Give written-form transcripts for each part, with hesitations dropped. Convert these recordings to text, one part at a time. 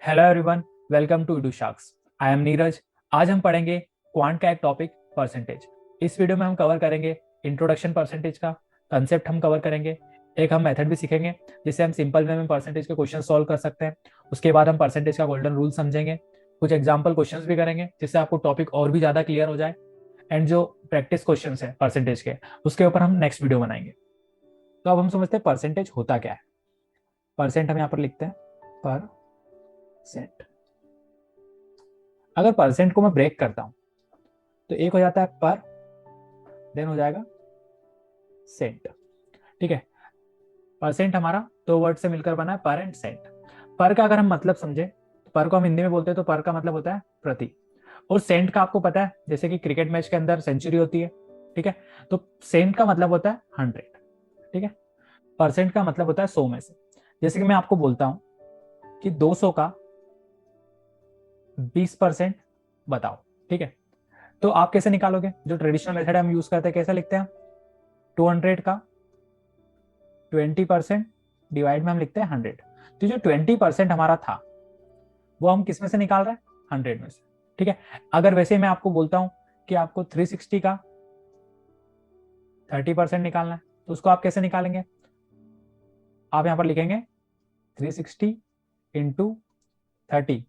Hello everyone, welcome to Edu Sharks. I am Neeraj. आज हम पढ़ेंगे क्वांट का एक टॉपिक परसेंटेज। इस वीडियो में हम कवर करेंगे इंट्रोडक्शन परसेंटेज का कंसेप्ट हम कवर करेंगे। एक हम मेथड भी सीखेंगे जिससे हम सिंपल वे में परसेंटेज के क्वेश्चन सॉल्व कर सकते हैं। उसके बाद हम परसेंटेज का गोल्डन रूल समझेंगे, कुछ एग्जाम्पल क्वेश्चंस भी करेंगे जिससे आपको टॉपिक और भी ज्यादा क्लियर हो जाए। एंड जो प्रैक्टिस क्वेश्चन है परसेंटेज के, उसके ऊपर हम नेक्स्ट वीडियो बनाएंगे। तो अब हम समझते हैं परसेंटेज होता क्या है। परसेंट हम यहाँ पर लिखते हैं परसेंट। अगर परसेंट को मैं ब्रेक करता हूं तो एक हो जाता है पर, देन हो जाएगा सेंट। ठीक है, परसेंट हमारा दो वर्ड से मिलकर बना है, पर एंड सेंट। पर का अगर हम मतलब समझे तो पर को हम हिंदी में बोलते हैं तो पर का मतलब होता है प्रति। और सेंट का आपको पता है, जैसे कि क्रिकेट मैच के अंदर सेंचुरी होती है। ठीक है, तो सेंट का मतलब होता है 100। ठीक है, परसेंट का मतलब होता है 100 में से। जैसे कि मैं आपको बोलता हूं कि 200 का 20% बताओ। ठीक है, तो आप कैसे निकालोगे? जो ट्रेडिशनल मेथड हम यूज करते हैं, कैसे लिखते हैं? 200 का 20% डिवाइड में हम लिखते हैं 100। तो जो 20% हमारा था वो हम किस में से निकाल रहे हैं? 100 में से। ठीक है, अगर वैसे मैं आपको बोलता हूं कि आपको 360 का 30% निकालना है, तो उसको आप कैसे निकालेंगे? आप यहां पर लिखेंगे 360 इंटू 30।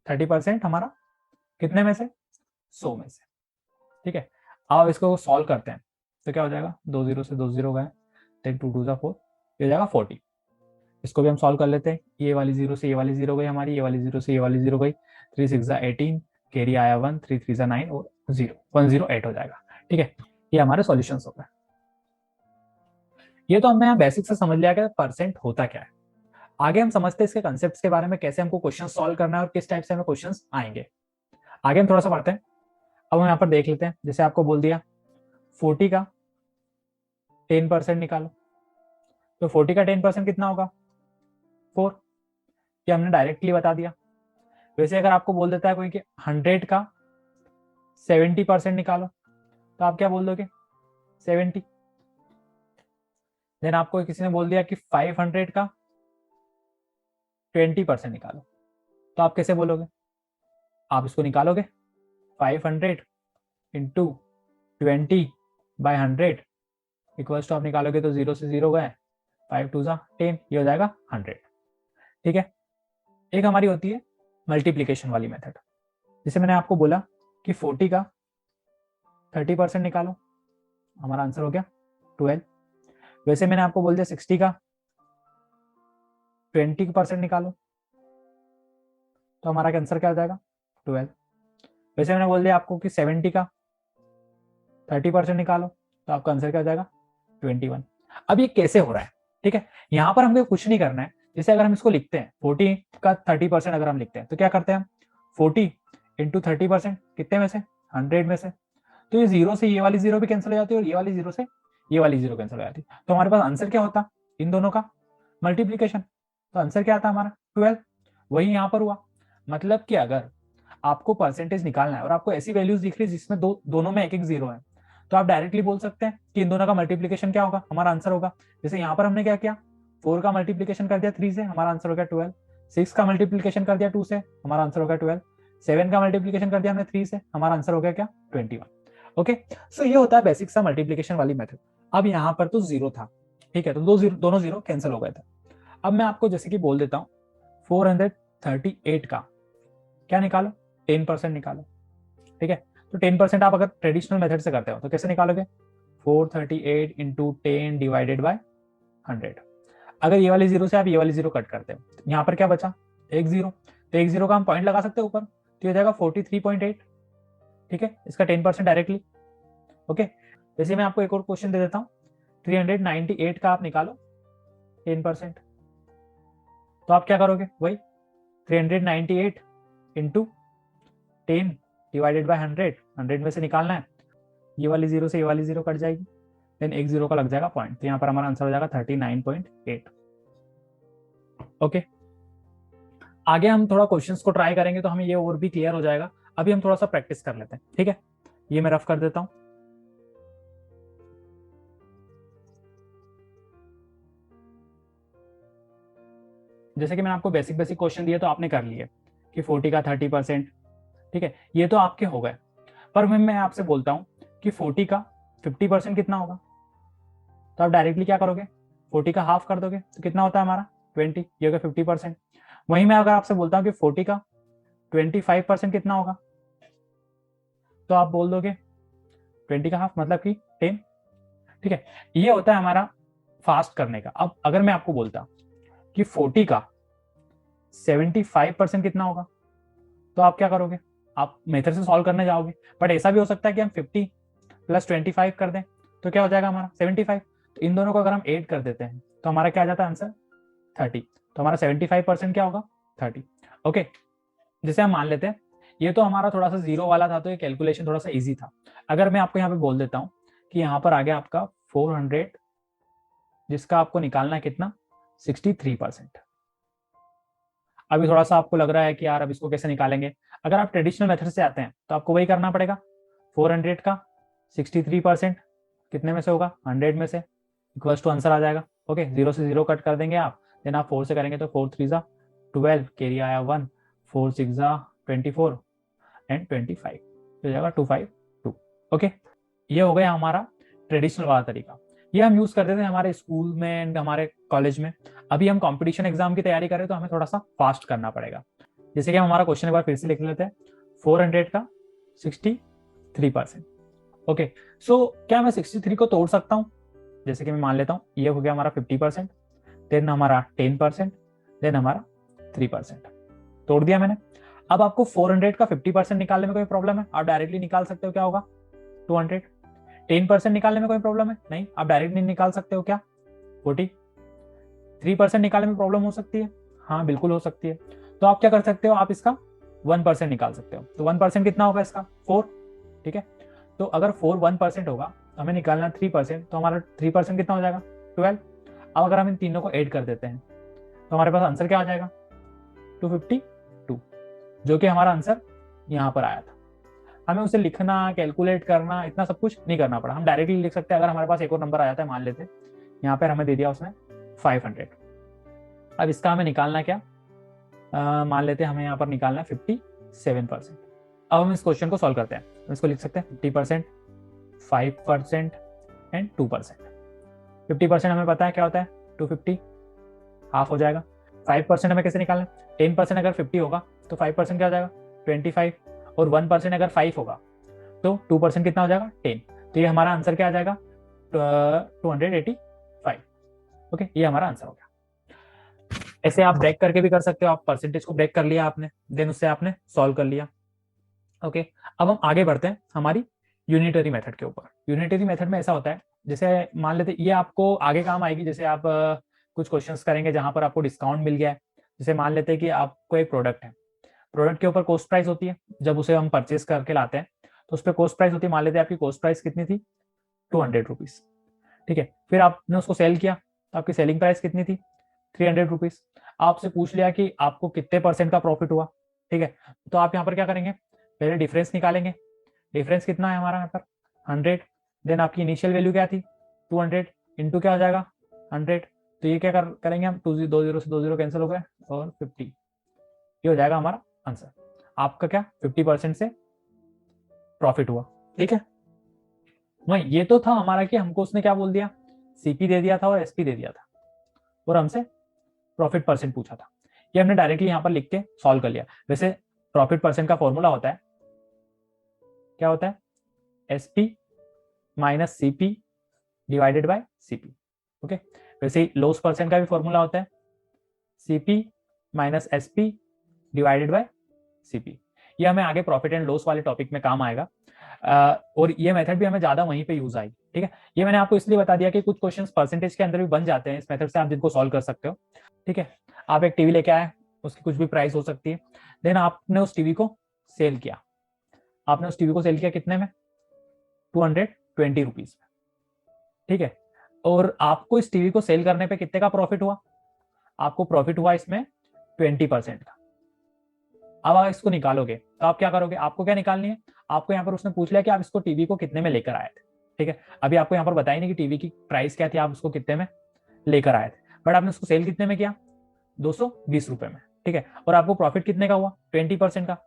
30% हमारा कितने में से? 100 में से। ठीक है, आप इसको सॉल्व करते हैं तो क्या हो जाएगा? 2 जीरो से 2 जीरो गए, टेन टू टू 4, ये हो जाएगा 40। इसको भी हम सॉल्व कर लेते हैं। ये वाली जीरो से ये वाली जीरो गई हमारी, ये वाली जीरो से ये वाली जीरो गई। 3 6 18, कैरी आया 1, 3 3 9 और 0 108 हो जाएगा। ठीक है, ये हमारे सॉल्यूशंस हो गए। ये तो हमने यहाँ बेसिक से समझ लिया कि परसेंट होता क्या है। आगे हम समझते हैं इसके कंसेप्ट के बारे में, कैसे हमको क्वेश्चन सॉल्व करना है और किस टाइप से हमें क्वेश्चन आएंगे। आगे हम थोड़ा सा पढ़ते हैं। अब हम यहाँ पर देख लेते हैं, जैसे आपको बोल दिया 40 का 10% निकालो, तो 40 का 10% कितना होगा? 4। ये हमने डायरेक्टली बता दिया। वैसे अगर आपको बोल देता है कोई कि 100 का 70% निकालो, तो आप क्या बोल दोगे? 70। देन आपको किसी ने बोल दिया कि 500 का 20% निकालो, तो आप कैसे बोलोगे? आप इसको निकालोगे 500 इंटू 20/100 इक्वल्स टू, आप निकालोगे तो 0 से 0 गए, 5 2 10, ये हो जाएगा 100। ठीक है, एक हमारी होती है मल्टीप्लीकेशन वाली मेथड। जैसे मैंने आपको बोला कि 40 का 30% निकालो, हमारा आंसर हो गया 12। वैसे मैंने आपको बोल दिया 60 का 20% निकालो, तो हमारा आंसर क्या हो जाएगा? 12। वैसे मैंने बोल दिया आपको कि 70 का 30% निकालो, तो आपका आंसर क्या हो जाएगा? 21। अब ये कैसे हो रहा है? ठीक है, यहां पर हमको कुछ नहीं करना है। जैसे अगर हम इसको लिखते हैं 40 का 30% अगर हम लिखते हैं तो क्या करते हैं हम? 40 इंटू 30% कितने में से? 100 में से। तो ये जीरो से ये वाली जीरो भी कैंसिल हो जाती है और ये वाली जीरो से ये वाली जीरो कैंसिल हो जाती है। तो हमारे पास आंसर क्या होता? इन दोनों का मल्टीप्लीकेशन। तो आंसर क्या आता हमारा? 12। वही यहां पर हुआ। मतलब कि अगर आपको परसेंटेज निकालना है और आपको ऐसी वैल्यूज दिख रही है जिसमें दोनों में एक एक जीरो है, तो आप डायरेक्टली बोल सकते हैं कि इन दोनों का मल्टीप्लीकेशन क्या होगा, हमारा आंसर होगा। जैसे यहाँ पर हमने क्या किया, 4 का मल्टीप्लीकेशन कर दिया 3 से, हमारा आंसर हो गया 12। 6 का मल्टीप्लीकेशन कर दिया 2 से, हमारा आंसर हो गया 12। 7 का मल्टीप्लीकेशन कर दिया हमने 3 से, हमारा आंसर हो गया क्या? 21। ओके, सो ये होता है बेसिक सा मल्टीप्लीकेशन वाली मेथड। अब यहाँ पर तो जीरो था, ठीक है, तो दोनों जीरो कैंसिल हो गए थे। अब मैं आपको जैसे कि बोल देता हूँ 438 का क्या निकालो? 10% निकालो। ठीक है, तो 10% आप अगर ट्रेडिशनल मेथड से करते हो तो कैसे निकालोगे? 438 इंटू 10 डिवाइडेड बाय 100। अगर ये वाली जीरो से आप ये वाली जीरो कट करते हो, तो यहाँ पर क्या बचा? एक जीरो। तो एक जीरो का हम पॉइंट लगा सकते हैं ऊपर, तो ये जाएगा 43.8। ठीक है, इसका 10% डायरेक्टली। ओके, जैसे मैं आपको एक और क्वेश्चन दे देता हूँ, 398 का आप निकालो 10%। तो आप क्या करोगे? वही 398 इंटू 10 डिवाइडेड बाय 100। 100 में से निकालना है, ये वाली जीरो से ये वाली जीरो कट जाएगी, देन एक जीरो का लग जाएगा पॉइंट, तो यहाँ पर हमारा आंसर हो जाएगा 39.8। ओके, आगे हम थोड़ा क्वेश्चंस को ट्राई करेंगे तो हमें ये और भी क्लियर हो जाएगा। अभी हम थोड़ा सा प्रैक्टिस कर लेते हैं। ठीक है, ये मैं रफ कर देता हूं। जैसे कि मैंने आपको बेसिक बेसिक क्वेश्चन दिए तो आपने कर लिए कि 40 का 30%, ठीक है, ये तो आपके हो गए। पर मैं आपसे बोलता हूँ कि 40 का 50% कितना होगा, तो आप डायरेक्टली क्या करोगे, 40 का हाफ कर दोगे, तो कितना होता है हमारा 20, ये हो गया 50%। वहीं मैं अगर आपसे बोलता हूँ कि 40 का 25% कितना होगा, तो आप बोल दोगे 20 का हाफ मतलब कि 10, ठीक है। ये होता है हमारा फास्ट करने का। अब अगर मैं आपको बोलता कि 40 का 75% कितना होगा, तो आप क्या करोगे, आप मेथड से सॉल्व करने जाओगे। बट ऐसा भी हो सकता है कि हम 50 + 25 कर दें, तो क्या हो जाएगा हमारा 75। तो इन दोनों को अगर हम ऐड कर देते हैं तो हमारा क्या आ जाता है आंसर 30। तो हमारा 75% क्या होगा 30। ओके, जैसे हम मान लेते हैं ये तो हमारा थोड़ा सा जीरो वाला था, तो ये कैलकुलेशन थोड़ा सा इजी था। अगर मैं आपको यहाँ पे बोल देता हूँ कि यहाँ पर आ गया आपका 400, जिसका आपको निकालना है कितना 63%। अभी थोड़ा सा आपको लग रहा है कि यार अब इसको कैसे निकालेंगे। अगर आप ट्रेडिशनल मेथड से आते हैं तो आपको वही करना पड़ेगा। 400 का 63% कितने में से होगा 100 में से, इक्वल्स टू आंसर आ जाएगा। ओके, 0 से 0 कट कर देंगे आप, देन आप 4 से करेंगे तो 4 3 जा 12, कैरी आया 1, 4 6 जा 24 एंड 25, हो जाएगा 252। ओके, ये हो गया हमारा ट्रेडिशनल वाला तरीका। ये हम यूज करते थे हमारे स्कूल में एंड हमारे कॉलेज में। अभी हम कंपटीशन एग्जाम की तैयारी करें तो हमें थोड़ा सा फास्ट करना पड़ेगा। जैसे कि हम हमारा क्वेश्चन एक बार फिर से लिख लेते हैं, 400 का 63%। ओके, सो क्या मैं 63 को तोड़ सकता हूँ, जैसे कि मैं मान लेता हूँ ये हो गया हमारा 50%, देन हमारा 10%, देन हमारा 3%, तोड़ दिया मैंने। अब आपको 400 का 50% निकालने में कोई प्रॉब्लम है, आप डायरेक्टली निकाल सकते हो, क्या होगा 200। 10% निकालने में कोई प्रॉब्लम है नहीं, आप डायरेक्ट नहीं निकाल सकते हो, क्या 40। 3% निकालने में प्रॉब्लम हो सकती है, हाँ बिल्कुल हो सकती है। तो आप क्या कर सकते हो, आप इसका 1% निकाल सकते हो। तो 1% कितना होगा इसका 4, ठीक है। तो अगर 1% होगा, हमें निकालना 3%, तो हमारा 3% कितना हो जाएगा 12। अब अगर हम इन तीनों को ऐड कर देते हैं तो हमारे पास आंसर क्या आ जाएगा 252, जो कि हमारा आंसर यहाँ पर आया था। हमें उसे लिखना, कैलकुलेट करना, इतना सब कुछ नहीं करना पड़ा, हम डायरेक्टली लिख सकते हैं। अगर हमारे पास एक और नंबर आ जाता है, मान लेते हैं यहाँ पर हमें दे दिया उसने 500, अब इसका हमें निकालना क्या, मान लेते हैं हमें यहाँ पर निकालना है 57%। अब हम इस क्वेश्चन को सॉल्व करते हैं, इसको लिख सकते हैं 50%, 5% एंड 2%। 50% हमें पता है क्या होता है 250, हाफ हो जाएगा। 5% हमें कैसे निकालना है, 10% अगर 50 होगा तो 5% क्या हो जाएगा 25, और 1% अगर 5 होगा तो 2% कितना हो जाएगा 10। तो ये हमारा आंसर क्या आ जाएगा 285। ओके, ये हमारा आंसर हो गया। ऐसे आप ब्रेक करके भी कर सकते हो, आप परसेंटेज को ब्रेक कर लिया आपने, देन उससे आपने सॉल्व कर लिया। ओके, अब हम आगे बढ़ते हैं हमारी यूनिटरी मेथड के ऊपर। यूनिटरी मेथड में ऐसा होता है, जैसे मान लेते ये आपको आगे काम आएगी, जैसे आप कुछ क्वेश्चंस करेंगे जहां पर आपको डिस्काउंट मिल गया है। जैसे मान लेते हैं कि आपको एक प्रोडक्ट है, प्रोडक्ट के ऊपर कॉस्ट प्राइस होती है, जब उसे हम परचेस करके लाते हैं तो उस पर कॉस्ट प्राइस होती है। मान लेते हैं आपकी कॉस्ट प्राइस कितनी थी 200 रुपीज, ठीक है। फिर आपने उसको सेल किया तो आपकी सेलिंग प्राइस कितनी थी 300 रुपीज। आपसे पूछ लिया कि आपको कितने परसेंट का प्रॉफिट हुआ, ठीक है। तो आप यहाँ पर क्या करेंगे, पहले डिफरेंस निकालेंगे। डिफरेंस कितना है हमारा यहाँ पर 100, देन आपकी इनिशियल वैल्यू क्या थी 200 इंटू क्या हो जाएगा 100। तो ये क्या करेंगे हम, 2 से 2 0 कैंसिल हो गए और 50, ये हो जाएगा हमारा आंसर। आपका क्या 50% से प्रॉफिट हुआ, ठीक है। वही ये तो था हमारा कि हमको उसने क्या बोल दिया, सीपी दे दिया था और एसपी दे दिया था, और हमसे प्रॉफिट परसेंट पूछा था। ये हमने डायरेक्टली यहाँ पर लिख के सॉल्व कर लिया। वैसे प्रॉफिट परसेंट का फॉर्मूला होता है, क्या होता है SP minus CP divided by CP. Okay, वैसे ही लॉस परसेंट का भी फॉर्मूला होता है CP minus SP divided by CP. ये हमें आगे प्रॉफिट एंड लॉस वाले टॉपिक में काम आएगा, और ये मेथड भी हमें ज्यादा वहीं पे यूज आएगी, ठीक है। ये मैंने आपको इसलिए बता दिया कि कुछ क्वेश्चंस परसेंटेज के अंदर भी बन जाते हैं इस मेथड से, आप जिनको सॉल्व कर सकते हो, ठीक है। आप एक टीवी लेके आए, उसकी कुछ भी प्राइस हो सकती है, देन आपने उस टीवी को सेल किया। आपने उस टीवी को सेल किया कितने में 220 रुपीज में, ठीक है। और आपको इस टीवी को सेल करने पे कितने का प्रॉफिट हुआ, आपको प्रॉफिट हुआ इसमें 20% का। अब आप इसको निकालोगे तो आप क्या करोगे, आपको क्या निकालनी है, आपको यहाँ पर उसने पूछ लिया कि आप इसको टीवी को कितने में लेकर आए थे, ठीक है। अभी आपको यहाँ पर बताई नहीं कि टीवी की प्राइस क्या थी, आप उसको कितने में लेकर आए थे, बट आपने उसको सेल कितने में किया 220 रुपए में, ठीक है। और आपको प्रॉफिट कितने का हुआ, 20% का।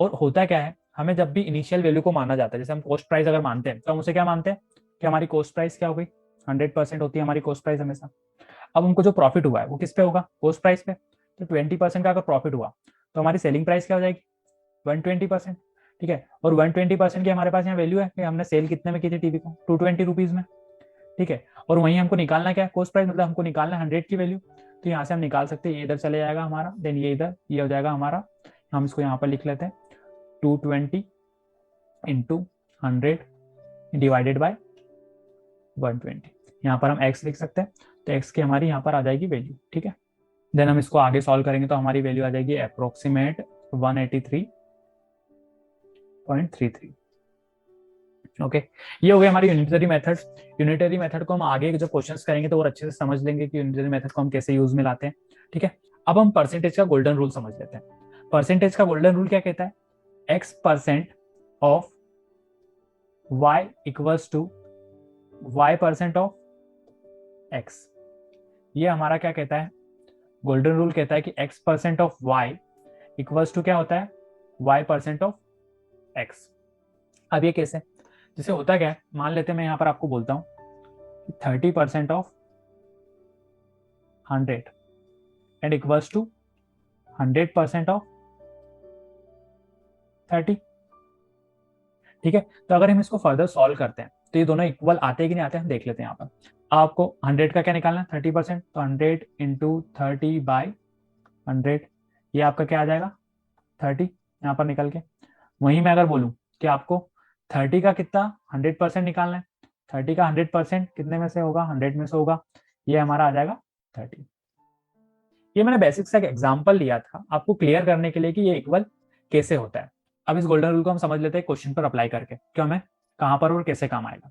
और होता क्या है, हमें जब भी इनिशियल वैल्यू को माना जाता है, जैसे हम कॉस्ट प्राइस अगर मानते हैं तो हम उसे क्या मानते हैं कि हमारी कॉस्ट प्राइस क्या हो गई, 100% होती है हमारी कॉस्ट प्राइस हमेशा। अब उनको जो प्रॉफिट हुआ है वो किस पे होगा, कॉस्ट प्राइस पे। तो 20% का अगर प्रॉफिट हुआ तो हमारी सेलिंग प्राइस क्या हो जाएगी, 120%, ठीक है। और 120% की हमारे पास यहाँ वैल्यू है कि हमने सेल कितने में की थी टीवी को, 220 रुपीज में, ठीक है। और वहीं हमको निकालना क्या है, कॉस्ट प्राइस, मतलब हमको निकालना 100 की वैल्यू। तो यहाँ से हम निकाल सकते हैं, ये इधर चले जाएगा हमारा, देन ये इधर, ये हो जाएगा हमारा, हम इसको यहाँ पर लिख लेते हैं 220 इंटू 100 डिवाइडेड बाय 120। यहाँ पर हम x लिख सकते हैं, तो x की हमारी यहाँ पर आ जाएगी वैल्यू, ठीक है। देन हम इसको आगे सॉल्व करेंगे तो हमारी वैल्यू आ जाएगी अप्रोक्सीमेट 183.33। ओके, ये हो गया हमारी यूनिटरी मेथड। यूनिटरी मेथड को हम आगे जो क्वेश्चंस करेंगे तो और अच्छे से समझ लेंगे कि यूनिटरी मेथड को हम कैसे यूज में लाते हैं, ठीक है। अब हम परसेंटेज का गोल्डन रूल समझ लेते हैं। परसेंटेज का गोल्डन रूल क्या कहता है, x% of y equals to y% of x। ये हमारा क्या कहता है, गोल्डन रूल कहता है कि x% of y equals to क्या होता है, y% ऑफ x। अब ये कैसे, जैसे होता क्या है, मान लेते हैं मैं यहाँ पर आपको बोलता हूँ 30% of 100 and equals to 100% of 30, ठीक है। तो अगर हम इसको फर्दर सॉल्व करते हैं तो ये दोनों इक्वल आते हैं कि नहीं आते हैं, हम देख लेते हैं। यहाँ पर आपको 100 का क्या निकालना है, 30%, तो 100 इंटू 30/100, ये आपका क्या आ जाएगा 30, यहाँ पर निकल के। वहीं मैं अगर बोलूँ कि आपको 30 का कितना 100% निकालना है, 30 का 100% कितने में से होगा, 100 में से होगा, ये हमारा आ जाएगा 30। ये मैंने बेसिक सा एक एग्जाम्पल लिया था आपको क्लियर करने के लिए कि ये इक्वल कैसे होता है। अब इस गोल्डन रूल को हम समझ लेते हैं क्वेश्चन पर अप्लाई करके, क्यों हमें कहां पर और कैसे काम आएगा।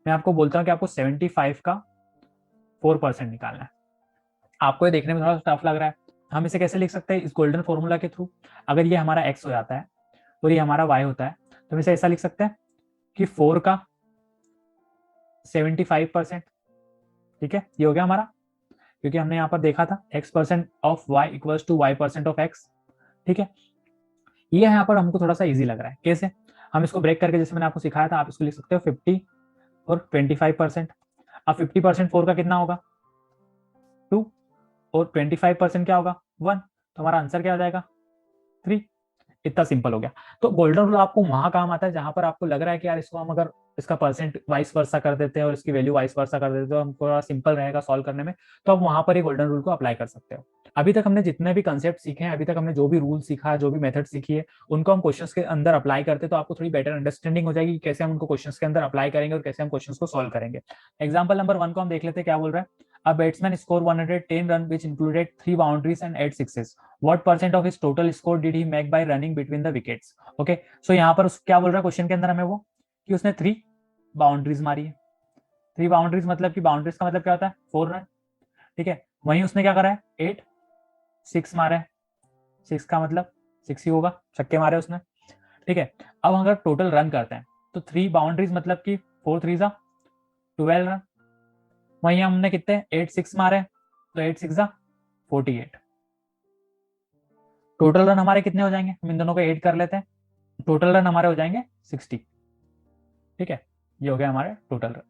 मैं आपको बोलता हूँ कि आपको 75 का 4% निकालना है। आपको ये देखने में थोड़ा टफ लग रहा है, हम इसे कैसे लिख सकते हैं, इस गोल्डन फॉर्मूला के थ्रू। अगर ये हमारा x हो जाता है और ये हमारा y होता है तो हम इसे ऐसा लिख सकते हैं कि 4 का 75%, ठीक है। ये हो गया हमारा, क्योंकि हमने यहाँ पर देखा था x% of y equals to y% of x, ठीक है। ये यहाँ पर हमको थोड़ा सा इजी लग रहा है, कैसे, हम इसको ब्रेक करके, जैसे मैंने आपको सिखाया था, आप इसको लिख सकते हो 50 और 25%। अब 50% 4 का कितना होगा 2, और 25% क्या होगा 1, तो हमारा आंसर क्या आ जाएगा 3। इतना सिंपल हो गया। तो गोल्डन रूल आपको वहां काम आता है जहां पर आपको लग रहा है कि यार इसको हम अगर इसका परसेंट वाइस वर्सा कर देते हैं और इसकी वैल्यू वाइस वर्सा कर देते हैं तो हमको थोड़ा सिंपल रहेगा सॉल्व करने में, तो आप वहां पर ये गोल्डन रूल को अप्लाई कर सकते हो। अभी तक हमने जितने भी कंसेप्ट सीखे हैं, अभी तक हमने जो भी रूल सीखा है, जो भी मेथड सीखी है, उनको हम क्वेश्चंस के अंदर अप्लाई करते हैं तो आपको थोड़ी बेटर अंडरस्टैंडिंग हो जाएगी कि कैसे हम उनको क्वेश्चंस के अंदर अप्लाई करेंगे और कैसे हम क्वेश्चंस को सॉल्व करेंगे। एग्जाम्पल नंबर 1 को हम देख लेते हैं, क्या बोल रहा है, A batsman scored 110 run which included 3 boundaries and 8 sixes. What percent of his total score did he make by running between the wickets? Okay, so यहाँ पर क्या बोल रहा है क्वेश्चन के अंदर हमें वो कि उसने 3 बाउंड्रीज मारी है। 3 बाउंड्रीज मतलब कि बाउंड्रीज का मतलब क्या होता है 4 रन, ठीक है। वहीं उसने क्या करा है 8 6 मारा है, 6 का मतलब 6 ही होगा, छक्के मारे उसने, ठीक है। अब अगर टोटल रन करते हैं तो 3 बाउंड्रीज मतलब कि 4 3 12 रन, वहीं हमने कितने 8 6 मारे, तो 8 6 48। टोटल रन हमारे कितने हो जाएंगे, हम इन दोनों को ऐड कर लेते हैं, टोटल रन हमारे हो जाएंगे 60, ठीक है। ये हो गया हमारे टोटल रन।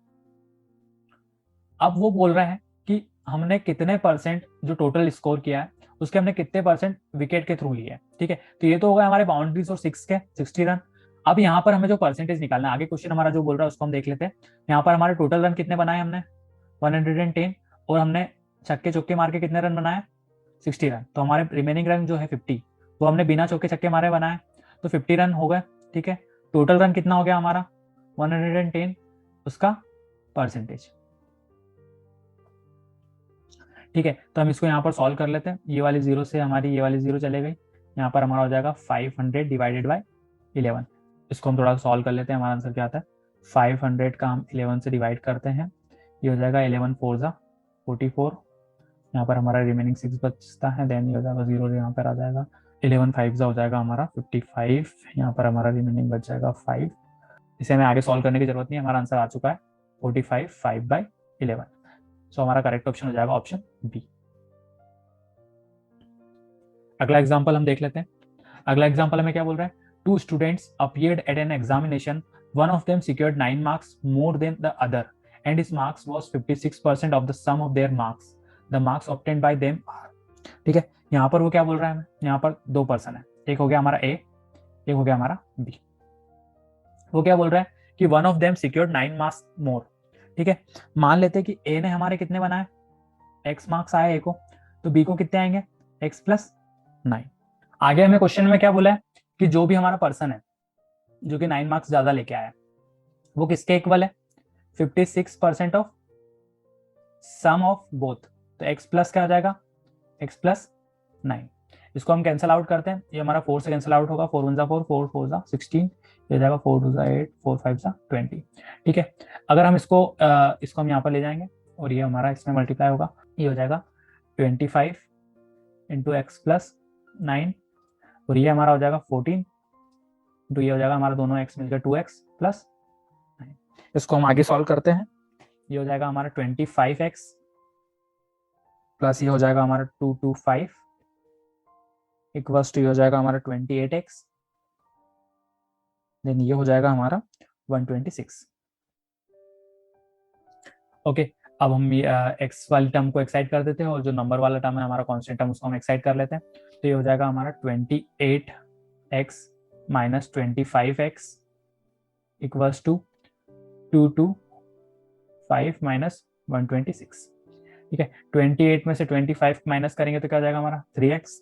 अब वो बोल रहा है कि हमने कितने परसेंट जो टोटल स्कोर किया है उसके हमने कितने परसेंट विकेट के थ्रू लिए है, ठीक है। तो ये तो होगा हमारे बाउंड्रीज और 6 के 60 रन। अब यहाँ पर हमें जो परसेंटेज निकालना है, आगे क्वेश्चन हमारा जो बोल रहा है उसको हम देख लेते हैं। यहाँ पर हमारे टोटल रन कितने बनाए हमने 110, और हमने छक्के चौके मार के कितने रन बनाए 60 रन, तो हमारे रिमेनिंग रन जो है 50 वो हमने बिना चौके छक्के मारे बनाए, तो 50 रन हो गए, ठीक है। टोटल रन कितना हो गया हमारा 110, उसका परसेंटेज, ठीक है। तो हम इसको यहाँ पर सॉल्व कर लेते हैं, ये वाली 0 से हमारी ये वाली 0 चले गई, यहाँ पर हमारा हो जाएगा 500 डिवाइडेड बाय 11। इसको हम थोड़ा सॉल्व कर लेते हैं, हमारा आंसर क्या आता है 500 का हम 11 से डिवाइड करते हैं, ये हो जाएगा 11 4 44, यहाँ पर हमारा रिमेनिंग 6 बचता है, देन ये हो जाएगा 0 यहाँ पर आ जाएगा 11 5 हो जाएगा हमारा 55, यहाँ पर हमारा रिमेनिंग बच जाएगा 5। इसे हमें आगे सॉल्व करने की जरूरत नहीं है, हमारा आंसर आ चुका है 45 5/11। सो हमारा करेक्ट ऑप्शन हो जाएगा ऑप्शन बी। अगला एग्जाम्पल हम देख लेते हैं। अगला एग्जाम्पल हमें क्या बोल रहा है, two students appeared at an examination, one of them secured 9 marks more than the other and his marks was 56% of the sum of their marks, the marks obtained by them are. ठीक है, यहाँ पर वो क्या बोल रहा है हमें, यहाँ पर दो पर्सन है, एक हो गया हमारा ए, एक हो गया हमारा बी। वो क्या बोल रहा है कि one of them secured 9 marks मोर। ठीक है, मान लेते हैं कि ए ने हमारे कितने बनाए, एक्स मार्क्स आए ए को, तो बी को कितने आएंगे, एक्स प्लस 9। आगे हमें क्वेश्चन में क्या बोला है कि जो भी हमारा पर्सन है जो कि 9 मार्क्स ज्यादा लेके आया है वो किसके इक्वल है, 56% ऑफ सम ऑफ बोथ, तो एक्स प्लस क्या आ जाएगा, एक्स प्लस 9। इसको हम कैंसिल आउट करते हैं, ये हमारा 4 से कैंसिल आउट होगा, 4 1 4, 4 4 16, ये हो जाएगा 4 2 8, 4 5 20। ठीक है, अगर हम इसको हम यहाँ पर ले जाएंगे और ये हमारा इसमें मल्टीप्लाई होगा, ये हो जाएगा 25 इंटू एक्स प्लस 9 और ये हमारा हो जाएगा 14 तो ये हो जाएगा हमारा दोनों एक्स मिलकर 2x प्लस 9। इसको हम आगे सॉल्व करते हैं, ये हो जाएगा हमारा 25x प्लस ये हो जाएगा हमारा 225 इक्वल्स टू ये हो जाएगा हमारा 28x, देन ये हो जाएगा हमारा 126। ओके, अब हम एक्स वाली टर्म को एक्साइड कर देते हैं और जो नंबर वाला टर्म है हमारा कांस्टेंट टर्म उसको हम एक्साइड कर लेते हैं। तो ये हो जाएगा हमारा 28x minus 25x equals to 225 minus 126। ठीक है, 28 में से 25 माइनस करेंगे तो क्या हो जाएगा हमारा 3x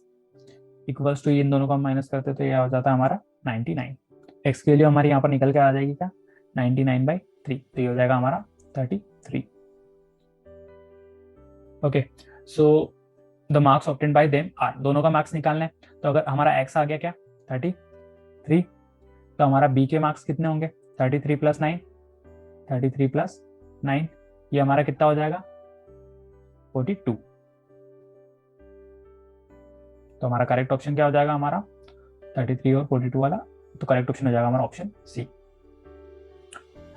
इक्वल्स टू, इन दोनों को हम माइनस करते तो यह हो जाता है हमारा 99। x के लिए हमारी यहाँ पर निकल के आ जाएगी क्या, 99/3, तो ये हो जाएगा हमारा 33। Okay, so the marks obtained by them are, दोनों का मार्क्स निकालना है, तो अगर हमारा x आ गया क्या 33, तो हमारा b के मार्क्स कितने होंगे 33 प्लस 9, 33 प्लस 9, ये हमारा कितना हो जाएगा 42। तो हमारा करेक्ट ऑप्शन क्या हो जाएगा हमारा 33 और 42 वाला, तो करेक्ट ऑप्शन हो जाएगा हमारा ऑप्शन सी।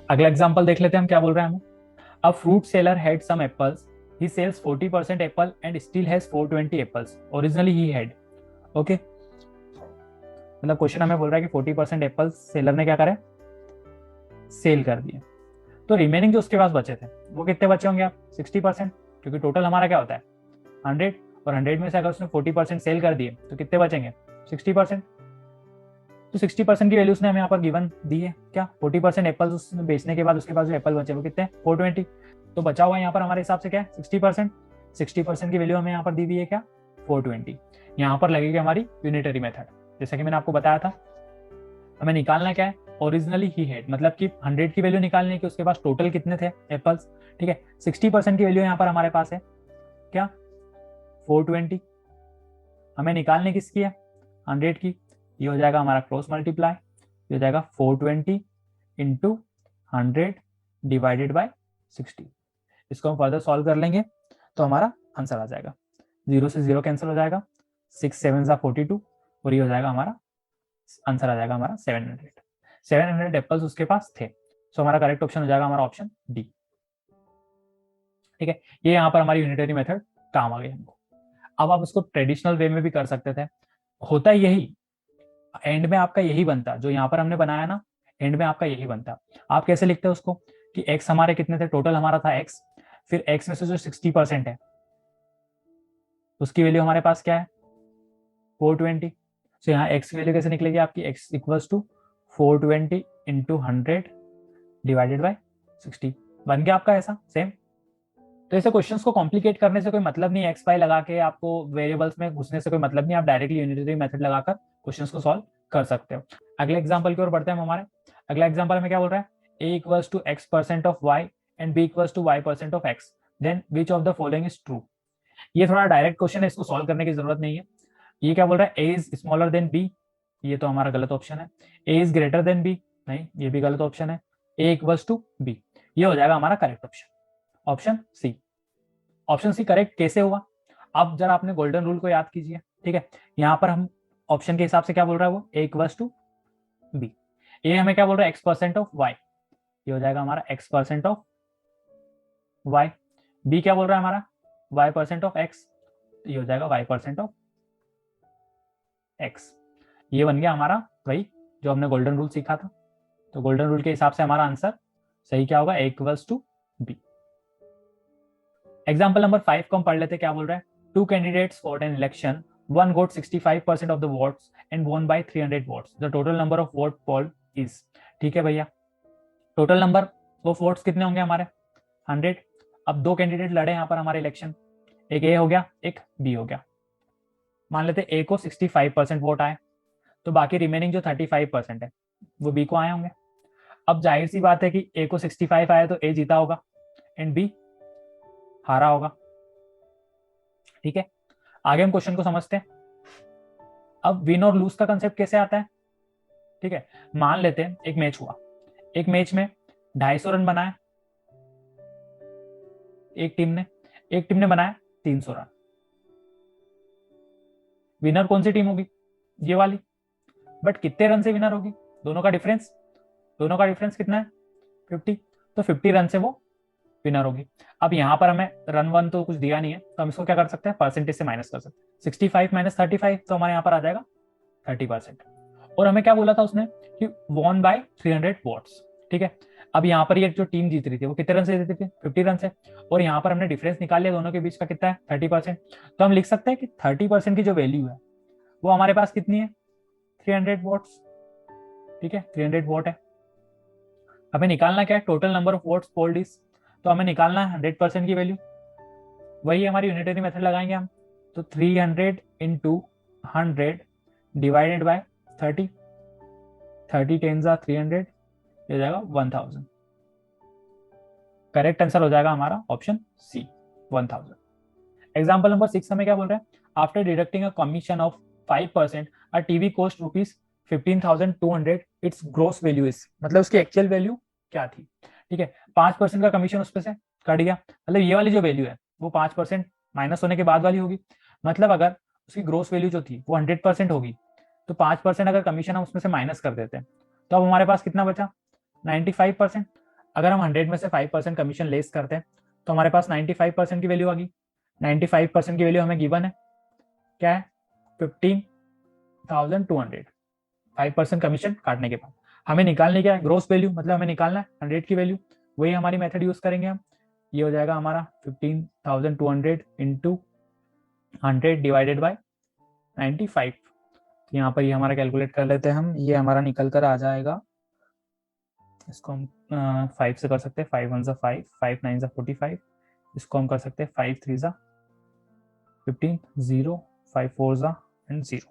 अगला एग्जांपल देख लेते हैं हम क्या बोल रहे हैं हमें, a fruit seller had some apples, he sells 40% apple and still has 420 apples originally he had। Okay, मतलब क्वेश्चन हमें बोल रहा है कि 40% एप्पल्स सेलर ने क्या करा, सेल कर दिए, तो रिमेनिंग जो उसके पास बचे थे वो कितने बचे होंगे आप 60%, क्योंकि टोटल हमारा क्या होता है 100, और 100 में से अगर उसने 40% सेल कर दिए तो कितने बचेंगे 60%। तो 60% की वैल्यू उसने हमें यहाँ पर गिवन दी है क्या, 40% एप्पल्स उसने बेचने के बाद उसके पास जो एप्पल बचे वो कितने 420, तो बचा हुआ यहाँ पर हमारे हिसाब से क्या है 60%। 60% की वैल्यू हमें यहाँ पर दी हुई है क्या 420। यहाँ पर लगेगी हमारी यूनिटरी मेथड, जैसा कि मैंने आपको बताया था। हमें निकालना क्या है, ओरिजिनली ही हैड, मतलब कि 100 की वैल्यू निकालनी है कि उसके पास टोटल कितने थे एप्पल्स। ठीक है, 60% की वैल्यू यहाँ पर हमारे पास है क्या 420, हमें निकालने किसकी है 100 की, ये हो जाएगा हमारा क्रॉस मल्टीप्लाई, ये हो जाएगा 420 इंटू 100 डिवाइडेड बाय 60। इसको हम फर्दर सॉल्व कर लेंगे तो हमारा आंसर आ जाएगा, 0 से 0 कैंसिल हो जाएगा, 6 7 42 और ये हो जाएगा हमारा आंसर आ जाएगा हमारा 700 एप्पल्स उसके पास थे। सो हमारा करेक्ट ऑप्शन हो जाएगा हमारा ऑप्शन डी। ठीक है, ये यहाँ पर हमारी यूनिटरी मेथड काम आ गई हमको। अब आप उसको ट्रेडिशनल वे में भी कर सकते थे, होता यही एंड में आपका यही बनता जो यहाँ पर हमने बनाया ना, एंड में आपका यही बनता। आप कैसे लिखते हैं उसको कि x हमारे कितने थे, टोटल हमारा था x, फिर x में से जो 60% है उसकी वैल्यू हमारे पास क्या है 420। तो यहाँ x की वैल्यू कैसे निकलेगी आपकी, x equals to 420 into 100 divided by 60, बन गया आपका ऐसा सेम। तो ऐसे क्वेश्चंस को कॉम्प्लिकेट करने से कोई मतलब नहीं, एक्स वाई लगा के आपको वेरिएबल्स में घुसने से कोई मतलब नहीं, आप डायरेक्टली यूनिटरी मेथड लगाकर क्वेश्चंस को सॉल्व कर सकते हो। अगले एग्जांपल की ओर बढ़ते हैं हम हमारे। अगला एग्जांपल में क्या बोल रहा है, a equals to x% of y and b equals to y% of x, then which of the following is true. ये थोड़ा डायरेक्ट क्वेश्चन है, इसको सॉल्व करने की जरूरत नहीं है। ये क्या बोल रहा है, a is smaller than b, ये तो हमारा गलत ऑप्शन है। a is greater than b, नहीं ये भी गलत ऑप्शन है। a इक्वल्स टू b, ये हो जाएगा हमारा correct option, option C. Option C correct कैसे हुआ, अब जरा आपने गोल्डन रूल को याद कीजिए। ठीक है, यहाँ पर हम ऑप्शन के हिसाब से क्या बोल रहा है वो a इक्वल्स टू b, ए हमें क्या बोल रहा है x% ऑफ y, ये हो जाएगा हमारा x% ऑफ y, b क्या बोल रहा है हमारा y% ऑफ x, ये हो जाएगा y% ऑफ एक्स। ये बन गया हमारा वही जो हमने गोल्डन रूल सीखा था। तो गोल्डन रूल के हिसाब से हमारा आंसर सही क्या होगा, A = B। एग्जाम्पल नंबर 5 को हम पढ़ लेते, क्या बोल रहा है, 2 candidates fought an election, one got 65% of the votes and won by 300 votes, the total number of vote poll is। ठीक है भैया, टोटल नंबर ऑफ वोट्स कितने होंगे हमारे 100। अब 2 कैंडिडेट लड़े यहाँ पर हमारे इलेक्शन, एक ए हो गया एक बी हो गया। मान लेते ए को 65% वोट आए, तो बाकी रिमेनिंग जो 35% है वो बी को आए होंगे। अब जाहिर सी बात है कि ए को 65 आया तो ए जीता होगा एंड बी हारा होगा। ठीक है, आगे हम क्वेश्चन को समझते हैं। अब विन और लूज का कंसेप्ट कैसे आता है। ठीक है, मान लेते हैं एक मैच हुआ, एक मैच में 250 रन बनाए एक टीम ने बनाया 300 रन। विनर कौन सी टीम होगी, ये वाली। बट कितने रन से विनर होगी, दोनों का डिफरेंस कितना है 50, तो 50 रन से वो विनर होगी। अब यहां पर हमें रन वन तो कुछ दिया नहीं है, तो हम इसको क्या कर सकते हैं, परसेंटेज से माइनस कर सकते हैं। 65 - 35 तो हमारे यहाँ पर आ जाएगा 30%। और हमें क्या बोला था उसने कि वॉन बाय 300 वोट्स। ठीक है, अब यहाँ पर ये जो टीम जीत रही थी वो कितने रन से जीती थी, 50 रन से। और यहाँ पर हमने डिफरेंस निकाल लिया दोनों के बीच का कितना है 30%। तो हम लिख सकते हैं कि 30% की जो वैल्यू है वो हमारे पास कितनी है 300 वोट्स। ठीक है, 300 वोट है। हमें निकालना क्या है, total number of votes polled is, तो हमें निकालना है 100% की वैल्यू। वही हमारी यूनिटरी मेथड लगाएंगे हम, तो 300 × 100 डिवाइडेड बाय 30, 30 10 × 300, ये हो जाएगा 1000। करेक्ट आंसर हो जाएगा हमारा ऑप्शन सी 1000। एग्जाम्पल नंबर 6 हमें क्या बोल रहे हैं, after deducting a commission of 5% a TV cost ₹15,200 its gross value is, मतलब उसकी एक्चुअल वैल्यू क्या थी। ठीक है, 5% का कमीशन उस पे से कट गया, मतलब ये वाली जो वैल्यू है वो 5% माइनस होने के बाद वाली होगी। मतलब अगर उसकी ग्रोस वैल्यू जो थी वो 100% होगी, तो 5% अगर कमीशन हम उसमें से माइनस कर देते हैं तो अब हमारे पास कितना बचा 95%। अगर हम 100 में से 5% कमीशन लेस करते हैं तो हमारे पास 95% की वैल्यू आ गई। 95% की वैल्यू हमें गिवन है क्या है 15,200, 5% कमीशन काटने के बाद। हमें निकालने क्या है ग्रोस वैल्यू, मतलब हमें निकालना है 100 की वैल्यू। वही हमारी मेथड यूज करेंगे हम, ये हो जाएगा हमारा 15,200 × 100 डिवाइडेड बाय 95। तो यहाँ पर ये हमारा कैलकुलेट कर लेते हैं हम, ये हमारा निकल कर आ जाएगा, इसको हम 5 से कर सकते हैं, 5 1 5, 5 9 45, इसको हम कर सकते हैं 5 3 15, 0 5 4 एंड 0।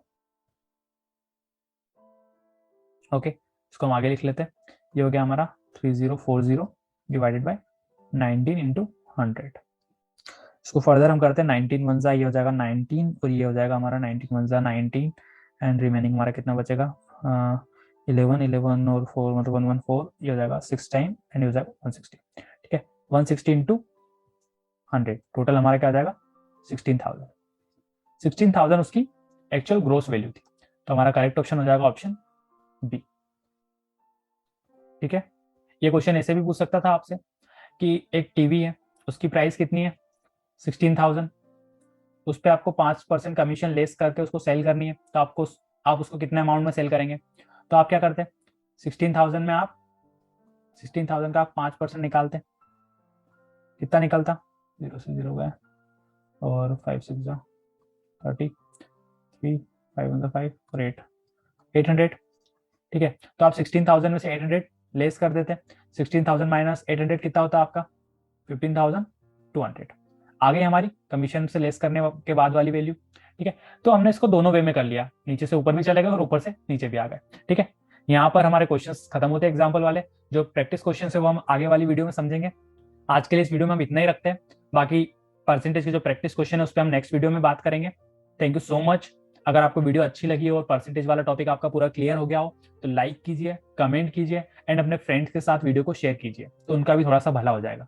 ओके, इसको हम आगे लिख लेते हैं, ये हो गया हमारा 3040 डिवाइडेड बाय 19 × 100। इसको फर्दर हम करते हैं 19 1 ये हो जाएगा 19, और ये हो जाएगा हमारा 19 1 19, एंड रिमेनिंग हमारा कितना बचेगा 11 11 और 4 मतलब 114, ये हो जाएगा 6 टाइम एंड ये हो जाएगा 160। ठीक है, 160 × 100 टोटल हमारा क्या आ जाएगा 16,000 उसकी एक्चुअल ग्रोस वैल्यू थी। तो हमारा करेक्ट ऑप्शन हो जाएगा ऑप्शन बी। ठीक है, ये क्वेश्चन ऐसे भी पूछ सकता था आपसे कि एक टीवी है उसकी प्राइस कितनी है 16,000, उस पर आपको 5% कमीशन लेस करके उसको सेल करनी है, तो आप उसको कितने अमाउंट में सेल करेंगे। तो आप क्या करते हैं 16,000 में आप 16,000 का आप 5% निकालते, कितना निकलता 0 से 0 गया और 5 6 30, 3 5 1 5 और 800। ठीक है, तो आप 16,000 में से 800 लेस कर देते हैं, 16,000 माइनस 800 कितना होता है आपका 15,200। आ गई हमारी कमीशन से लेस करने के बाद वाली वैल्यू। ठीक है, तो हमने इसको दोनों वे में कर लिया, नीचे से ऊपर भी चले गए और ऊपर से नीचे भी आ गए। ठीक है, यहाँ पर हमारे क्वेश्चंस खत्म होते हैं एग्जाम्पल वाले, जो प्रैक्टिस क्वेश्चन है वो हम आगे वाली वीडियो में समझेंगे। आज के लिए इस वीडियो में हम इतना ही रखते हैं, बाकी परसेंटेज की जो प्रैक्टिस क्वेश्चन है उस पर हम नेक्स्ट वीडियो में बात करेंगे। Thank you so much. अगर आपको वीडियो अच्छी लगी हो और परसेंटेज वाला टॉपिक आपका पूरा क्लियर हो गया हो तो लाइक कीजिए, कमेंट कीजिए एंड अपने फ्रेंड्स के साथ वीडियो को शेयर कीजिए, तो उनका भी थोड़ा सा भला हो जाएगा।